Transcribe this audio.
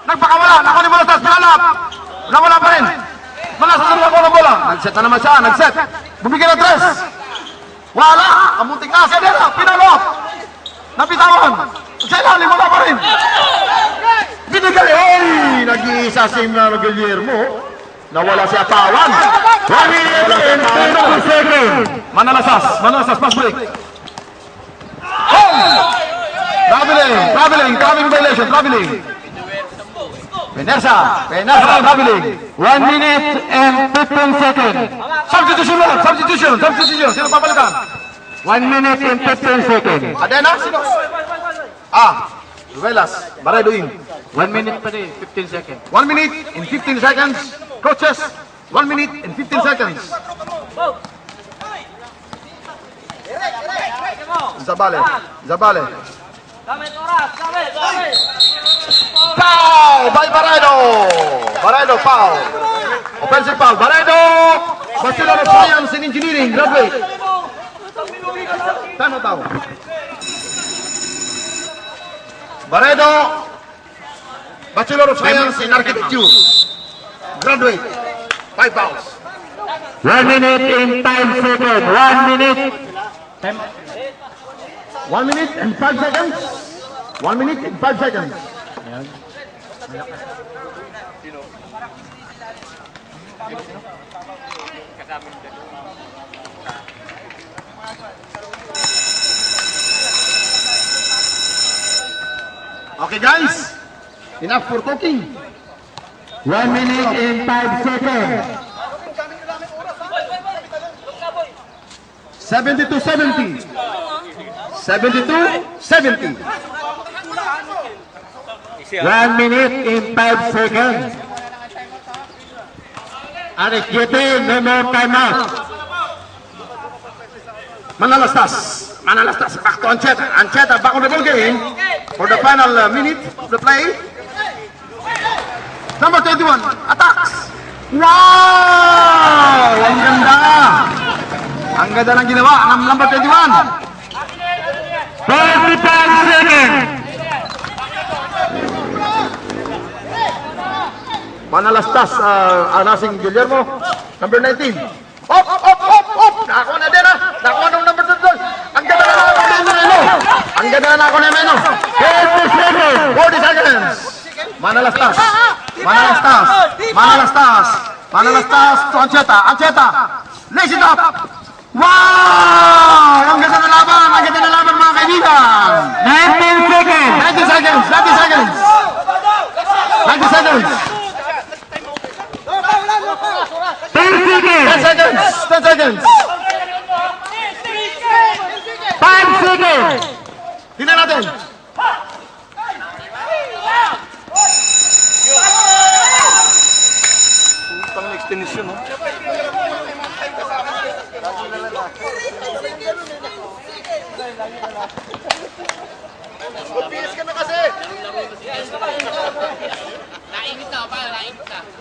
Nagpakawala, nakunin mo na sa pinalap. Nawala pa rin. Mula sa sunod ako ng bola. Nag-set na naman siya, nag-set. Bumigyan ng tres. Wala, amuntik na. Sedera, pinalap. Napitawan. Sa ilalim, wala pa rin. Binigay, oy! Nag-iisa si Guillermo. Nawala si Atawan. 1 minute and 22 seconds. Manalasas, pass break. Traveling violation, traveling. Penersa, traveling. 1 minute and 15 seconds. Substitution. Sino papalitan? 1 minute and 15 seconds. Adena, sino? Ruelas, Baredo in. 1 minute pa rin, 15 seconds. 1 minute and 15 seconds. Coaches, 1 minute and 15 seconds. Zabale. Foul by Baredo. Baredo foul. Offensive foul. Baredo. Bachelor of Science in Engineering, graduate. Tama tao. Baredo. Bachelor of Science in Architecture, graduate. 5 fouls. 1 minute and 5 seconds. 1 minute. 1 minute and 5 seconds. 1 minute and 5 seconds. Okay guys, enough for talking. 1 minute and 5 seconds. 72-70. 72-70. 1 minute and 5 seconds. Arik Yeti, no more timeout. Manalastas, back to Ancheta, back on the ball game for the final minute of the play. Number 21, attacks. Wow! Ang ganda! Ang ganda ng ginawa ng number 21. 45 seconds. Manalastas, Anasing Guillermo, number 19. Op! Nakakuha na din Nakakuha ng number 22. Ang ganda na ako na Meno. Ang ganda na ako na Meno. 40 seconds. Manalastas to Ancheta. Lace it up. Wow! Ang ganda na laban mga kaibigan. 19 seconds. 90 seconds. 10 seconds. 5 seconds. Tingnan natin. Pang extension, no? PS ka na kasi.